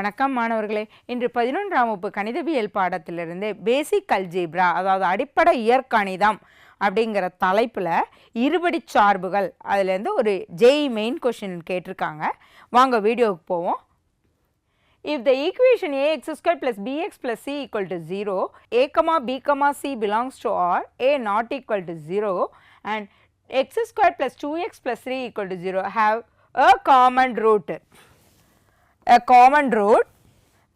வணக்கம் மாணவர்களே. இன்று 11ஆம் வகுப்பு கணிதவியல் பாடத்திலிருந்து பேசிக் அல்ஜீப்ரா, அதாவது அடிப்படை இயற்கணிதம் அப்படிங்கிற தலைப்பில் இருபடி சார்புகள் அதுலேருந்து ஒரு JEE மெயின் கொஷின் கேட்டிருக்காங்க. வாங்க வீடியோவுக்கு போவோம். If the equation ax square plus bx plus c equal to 0, a comma b comma c belongs to R, a not equal to 0 and x square plus 2x plus 3 equal to 0 have a common root. A common root,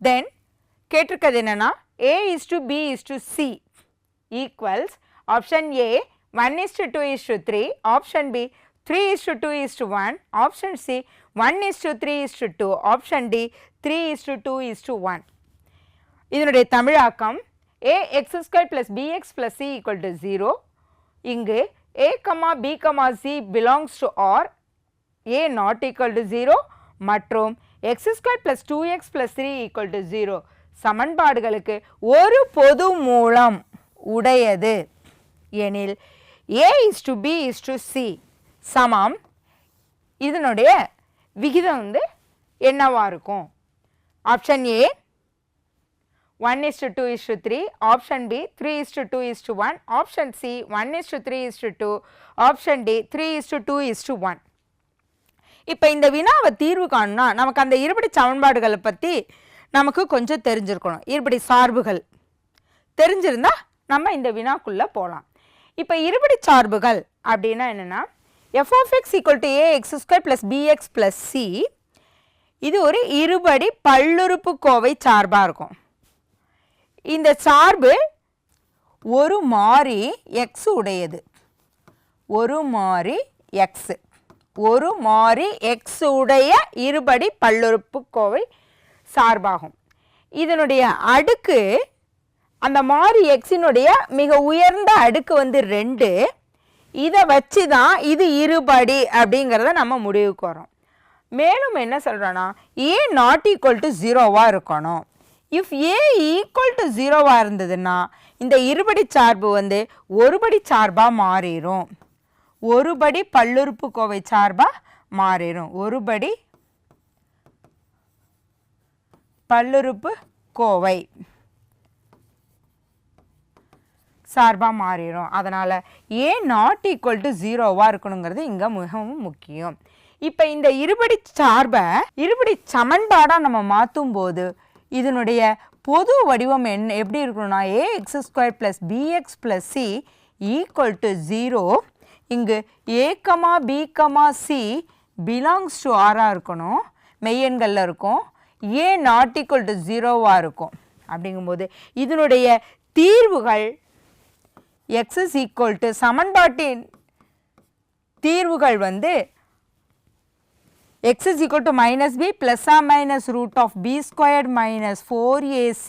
then கேட்டிருக்கிறது என்னன்னா a is to b is to c equals option A 1 is to 2 is to 3, option B 3 is to 2 is to 1, option C 1 is to 3 is to 2, option D 3 is to 2 is to 1. இதனுடைய தமிழாக்கம் a x square plus bx plus c equal to 0. இங்கு a b c belongs to R, a not equal to 0 மற்றும் x square plus 2x plus 3 equal to 0 சமன்பாடுகளுக்கு ஒரு பொது மூலம் உடையது எனில் a is to b is to c சமம். இதனுடைய விகிதம் என்னவா இருக்கும்? Option A 1 is to 2 is to 3, option B 3 is to 2 is to 1, option C 1 is to 3 is to 2, option D 3 is to 2 is to 1. இப்போ இந்த வினாவை தீர்வு காணும்னா நமக்கு அந்த இருபடி சமன்பாடுகளை பற்றி நமக்கு கொஞ்சம் தெரிஞ்சிருக்கணும். இருபடி சார்புகள் தெரிஞ்சிருந்தா நம்ம இந்த வினாக்குள்ளே போகலாம். இப்போ இருபடி சார்புகள் அப்படின்னா என்னென்னா f of x equal to a x square plus bx plus c, இது ஒரு இருபடி பல்லுறுப்புக்கோவை சார்பாக இருக்கும். இந்த சார்பு ஒரு மாறி x உடையது, ஒரு மாறி x, ஒரு மாறி x உடைய இருபடி பல்லுறுப்புக்கோவை சார்பாகும். இதனுடைய அடுக்கு அந்த மாறி எக்ஸினுடைய மிக உயர்ந்த அடுக்கு 2. இதை வச்சு தான் இது இருபடி அப்படிங்கிறத நம்ம முடிவுக்கு வரோம். மேலும் என்ன சொல்கிறோன்னா a நாட் ஈக்குவல் டு 0வாக இருக்கணும். இஃப் a ஈக்குவல் டு 0வாக இருந்ததுன்னா இந்த இருபடி சார்பு ஒருபடி சார்பாக மாறிடும், ஒருபடி பல்லுறுப்புக்கோவை சார்பாக மாறிடும், ஒருபடி பல்லுறுப்புக்கோவை சார்பாக மாறிடும். அதனால் a நாட் ஈக்குவல் டு 0வாக இருக்கணுங்கிறது இங்கே மிகவும் முக்கியம். இப்போ இந்த இருபடி சார்பை இருபடி சமன்பாடாக நம்ம மாற்றும் போது இதனுடைய பொது வடிவம் எப்படி இருக்கணும்னா ax square plus bx plus c equal to 0. இங்கு a b c belongs to ஆராக இருக்கணும், மெய்யெண்களில் இருக்கும். a நாட் ஈக்குவல் டு 0வாக இருக்கும். அப்படிங்கும்போது இதனுடைய தீர்வுகள் x is equal to சமன்பாட்டின் தீர்வுகள் x is equal to minus b plus or minus root of b squared minus 4ac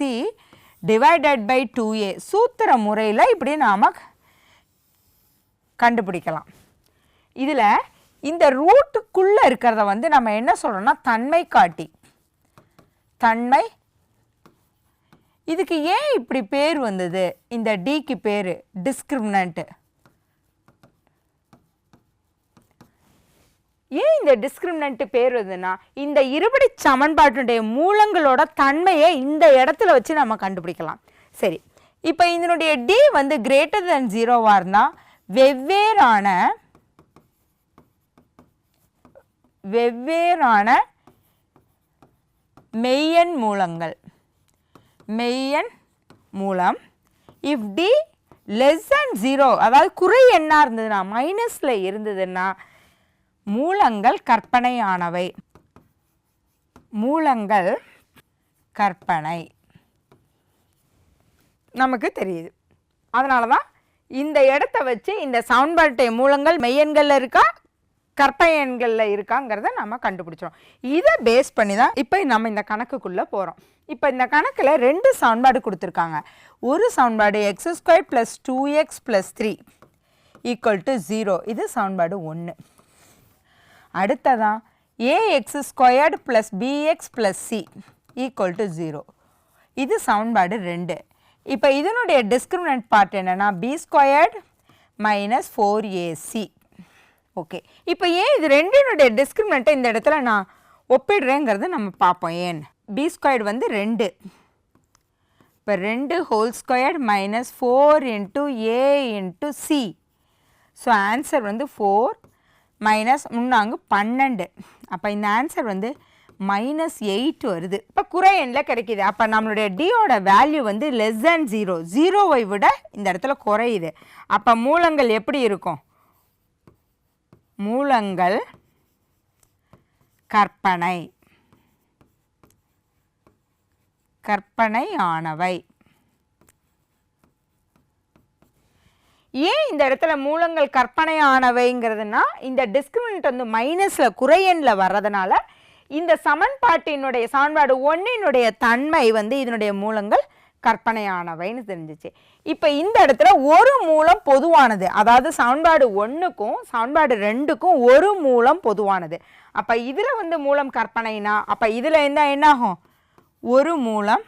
divided by 2a சூத்திர முறையில் இப்படி நாம் கண்டுபிடிக்கலாம். இதில் இந்த ரூட்டுக்குள்ளே இருக்கிறத நம்ம என்ன சொல்கிறோம்னா தன்மை காட்டி, தன்மை. இதுக்கு ஏன் இப்படி பேர் வந்தது? இந்த டிக்கு பேர் டிஸ்கிரிமினன்ட். ஏன் இந்த டிஸ்கிரிமினன்ட் பேர் வந்ததுன்னா இந்த இருபடி சமன்பாட்டினுடைய மூலங்களோட தன்மையை இந்த இடத்துல வச்சு நம்ம கண்டுபிடிக்கலாம். சரி, இப்போ இதனுடைய டி கிரேட்டர் தென் 0வாக இருந்தால் வெவ்வேறான மெய்யெண் மூலங்கள், மெய்யெண் மூலம். இஃப் டி லெஸ் தென் 0, அதாவது குறை எண்ணாக இருந்ததுன்னா மைனஸில் இருந்ததுன்னா மூலங்கள் கற்பனையானவை, மூலங்கள் கற்பனை நமக்கு தெரியுது. அதனால தான் இந்த இடத்த வச்சு இந்த சமன்பாட்டை மூலங்கள் மெய்யெண்களில் இருக்கா கற்பனை எண்களில் இருக்காங்கிறத நம்ம கண்டுபிடிச்சோம். இதை பேஸ் பண்ணி தான் இப்போ நம்ம இந்த கணக்குக்குள்ளே போகிறோம். இப்போ இந்த கணக்கில் 2 சமன்பாடு கொடுத்துருக்காங்க. ஒரு சமன்பாடு x square plus 2x plus 3 equal to 0, இது சமன்பாடு 1. அடுத்ததான் ax squared plus bx plus c equal to 0, இது சமன்பாடு 2. இப்போ இதனுடைய டிஸ்கிரிமினன்ட் பார்ட் என்னென்னா b squared minus 4ac. Okay, இப்போ ஏன் இது ரெண்டினுடைய டிஸ்கிரிமினண்ட்டை இந்த இடத்துல நான் ஒப்பிடுறேங்கிறது நம்ம பார்ப்போம். ஏன் பி ஸ்கொயர்டு வந்து 2. இப்போ 2 whole squared minus 4 into A into C. So answer வந்து 4 மைனஸ் முன்னாங்கு 12. அப்போ இந்த ஆன்சர் வந்து -8 வருது. இப்போ குறை எண்ணில் கிடைக்கிது. அப்போ நம்மளுடைய டியோட வேல்யூ வந்து லெஸ் தேன் 0, 0வை விட இந்த இடத்துல குறையுது. அப்போ மூலங்கள் எப்படி இருக்கும்? மூலங்கள் கற்பனையானவை. ஏன் இந்த இடத்துல மூலங்கள் கற்பனையானவைங்கிறதுனா இந்த டிஸ்கிரிமினன்ட் வந்து மைனஸில் குறை எண்ணில் வர்றதுனால இந்த சமன்பாட்டினுடைய சமன்பாடு 1னுடைய தன்மை வந்து இதனுடைய மூலங்கள் கற்பனையானவைன்னு தெரிஞ்சிச்சு. இப்போ இந்த இடத்துல ஒரு மூலம் பொதுவானது, அதாவது சமன்பாடு 1க்கும் சமன்பாடு 2க்கும் ஒரு மூலம் பொதுவானது. அப்போ இதில் வந்து மூலம் கற்பனைனா அப்போ இதில் என்ன ஆகும்? ஒரு மூலம்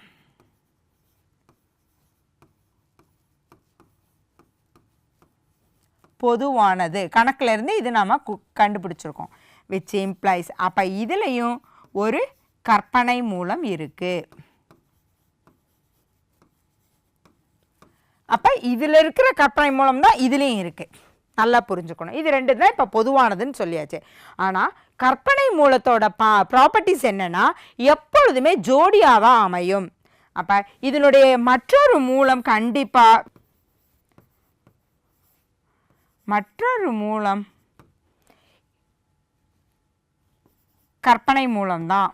பொதுவானது. கணக்கில் இருந்து இது நாம் கண்டுபிடிச்சிருக்கோம். which implies அப்போ இதுலேயும் ஒரு கற்பனை மூலம் இருக்குது. அப்போ இதில் இருக்கிற கற்பனை மூலம் தான் இதுலேயும் இருக்குது. நல்லா புரிஞ்சுக்கணும். இது 2 தான் இப்போ பொதுவானதுன்னு சொல்லியாச்சு. ஆனால் கற்பனை மூலத்தோட ப்ராப்பர்ட்டிஸ் என்னென்னா எப்பொழுதுமே ஜோடியாக தான் அமையும். அப்போ இதனுடைய மற்றொரு மூலம் கண்டிப்பாக கற்பனை மூலம்தான்.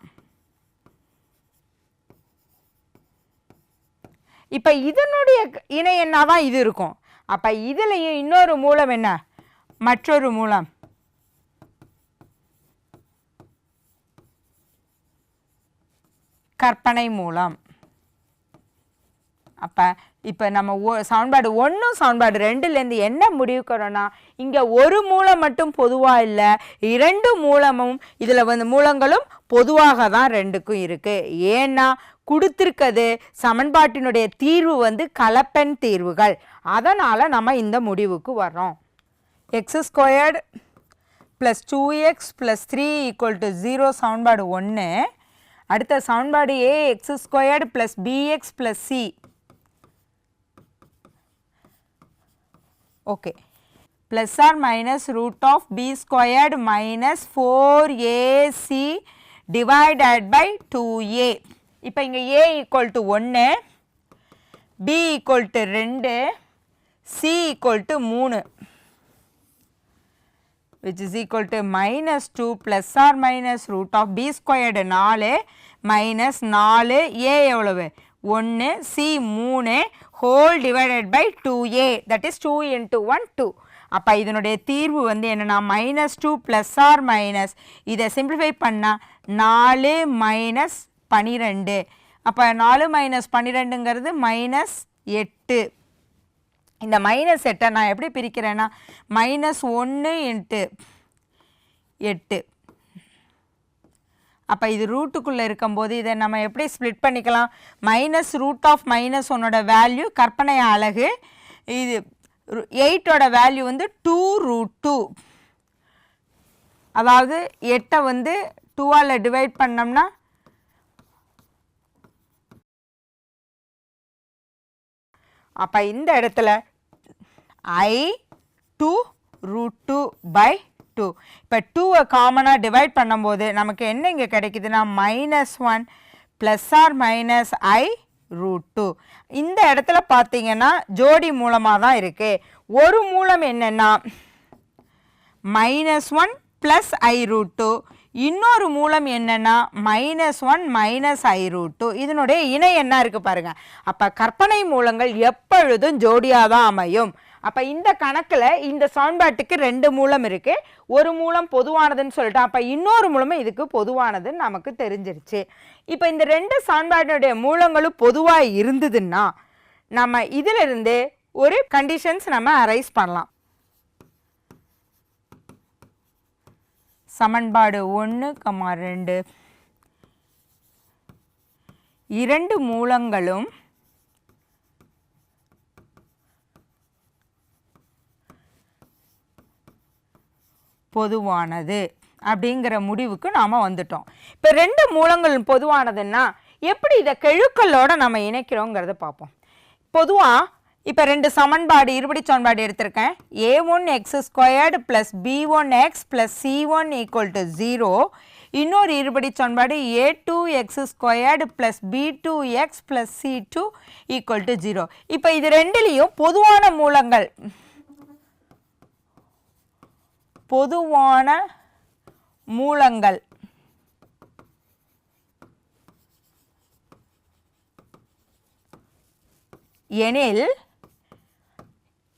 இப்போ இதனுடைய இணை எண்ணாதான் இது இருக்கும். அப்போ இதுலேயும் இன்னொரு மூலம் என்ன? மற்றொரு மூலம் கற்பனை மூலம். அப்போ இப்போ நம்ம சமன்பாடு 1 சமன்பாடு 2லேருந்து என்ன முடிவுக்கிறோன்னா இங்கே ஒரு மூலம் மட்டும் பொதுவாக இல்லை, 2 மூலமும் இதில் வந்து மூலங்களும் பொதுவாக தான் 2க்கும் இருக்குது. ஏன்னா கொடுத்துருக்கிறது சமன்பாட்டினுடைய தீர்வு வந்து கலப்பெண் தீர்வுகள். அதனால் நம்ம இந்த முடிவுக்கு வர்றோம். x² + 2x + 3 = 0 சமன்பாடு 1. அடுத்த சமன்பாடு ax² + bx + c. Okay, plus or minus √b² - 4ac divided by 2a. இப்போ இங்கே a = 1, b = 2, c = 3, which is equal to -2 plus or minus √b² 4 minus 4 a எவ்வளவு 1 c 3 whole divided by 2a, that is 2 into 1 2. அப்போ இதனுடைய தீர்வு வந்து என்னென்னா -2 plus or minus இதை simplify பண்ணால் 4 மைனஸ் 12. அப்போ 4 மைனஸ் 12ங்கிறது -8. இந்த -8 நான் எப்படி பிரிக்கிறேன்னா -1 இன்ட்டு 8. அப்போ இது ரூட்டுக்குள்ளே இருக்கும்போது இதை நம்ம எப்படி ஸ்ப்ளிட் பண்ணிக்கலாம்? -√-1 வேல்யூ கற்பனை அலகு, இது 8ஓட வேல்யூ வந்து 2√2. அதாவது 8ஐ வந்து 2ஆல் டிவைட் பண்ணோம்னா அப்போ இந்த இடத்துல i2√2/2. இப்போ 2ஐ காமனாக டிவைட் பண்ணும்போது நமக்கு என்ன இங்கே கிடைக்குதுன்னா -1 ப்ளஸ் ஆர் மைனஸ் i√2. இந்த இடத்துல பார்த்தீங்கன்னா ஜோடி மூலமாக தான் இருக்குது. ஒரு மூலம் என்னென்னா -1 ப்ளஸ் i√2, இன்னொரு மூலம் என்னென்னா -1 i√2. இதனுடைய இணை என்ன இருக்குது பாருங்கள். அப்போ கற்பனை மூலங்கள் எப்பொழுதும் ஜோடியாக தான் அமையும். அப்போ இந்த கணக்கில் இந்த சமன்பாட்டுக்கு 2 மூலம் இருக்குது, ஒரு மூலம் பொதுவானதுன்னு சொல்லிட்டு அப்போ இன்னொரு மூலமும் இதுக்கு பொதுவானதுன்னு நமக்கு தெரிஞ்சிருச்சு. இப்போ இந்த 2 சமன்பாட்டினுடைய மூலங்களும் பொதுவாக இருந்ததுன்னா நம்ம இதிலிருந்து ஒரு கண்டிஷன்ஸ் நம்ம அரைஸ் பண்ணலாம். சமன்பாடு 1, 2 2 மூலங்களும் பொதுவானது அப்படிங்கிற முடிவுக்கு நாம் வந்துட்டோம். இப்போ 2 மூலங்கள் பொதுவானதுன்னா எப்படி இதை கெழுக்களோட நம்ம இணைக்கிறோங்கிறத பார்ப்போம். பொதுவாக இப்போ 2 சமன்பாடு இருபடி சமன்பாடு எடுத்திருக்கேன். a1x² + b1x + c1 = 0. இன்னொரு இருபடி சமன்பாடு a2x² + b2x + c2 = 0. இப்போ இது ரெண்டுலேயும் பொதுவான மூலங்கள் எனில்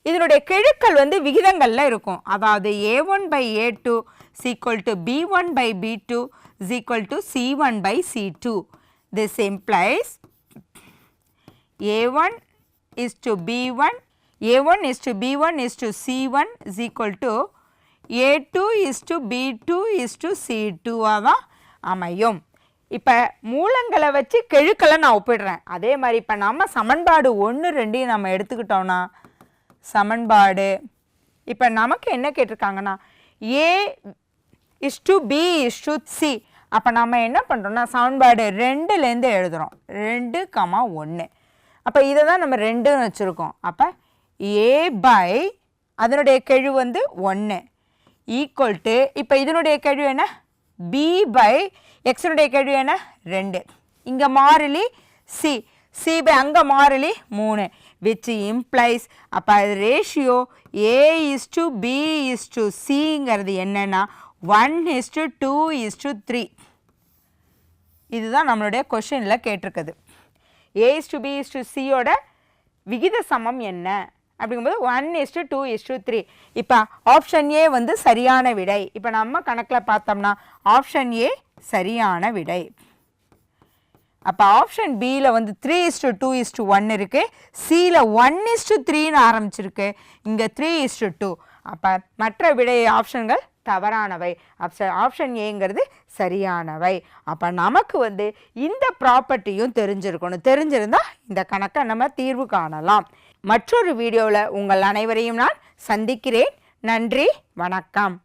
இதனுடைய கெழுக்கள் விகிதங்கள்ல இருக்கும். அதாவது a1/a2 = b1/b2 = c1/c2. This implies a1:b1 a1:b1:c1 = a2:b2:c2 தான் அமையும். இப்போ மூலங்களை வச்சு கெழுக்களை நான் ஒப்பிடுறேன். அதே மாதிரி இப்போ நம்ம சமன்பாடு 1, 2 நம்ம எடுத்துக்கிட்டோம்னா சமன்பாடு இப்போ நமக்கு என்ன கேட்டிருக்காங்கன்னா a:b:c. அப்போ நம்ம என்ன பண்ணுறோம்னா சமன்பாடு 2லேருந்து எழுதுகிறோம். 2,1. அப்போ இதை தான் நம்ம 2ன்னு வச்சுருக்கோம். அப்போ a/ அதனுடைய கெழு 1 ஈக்குவல் டு இப்போ இதனுடைய கெழு என்ன b/xனுடைய கெழு என்ன 2. இங்கே மாறிலி c/, அங்கே மாறிலி 3, which implies அப்போ அது ரேஷியோ a:b:c என்னன்னா 1:2:3. இதுதான் நம்மளுடைய கொஷினில் கேட்டிருக்குது. a:b:c விகித சமம் என்ன அப்படிங்கும்போது 1:2:3. இப்போ ஆப்ஷன் ஏ சரியான விடை. இப்போ நம்ம கணக்கில் பார்த்தோம்னா ஆப்ஷன் ஏ சரியான விடை. அப்போ ஆப்ஷன் பியில் 3:2:1 இருக்குது. சியில் 1:3ன்னு ஆரம்பிச்சிருக்கு. இங்கே 3:2. அப்போ மற்ற விடை ஆப்ஷன்கள் தவறானவை. ஆப்ஷன் ஏங்கிறது சரியானவை. அப்போ நமக்கு இந்த ப்ராப்பர்ட்டியும் தெரிஞ்சிருக்கணும். தெரிஞ்சிருந்தால் இந்த கணக்கை நம்ம தீர்வு காணலாம். மற்றொரு வீடியோவில் உங்கள் அனைவரையும் நான் சந்திக்கிறேன். நன்றி, வணக்கம்.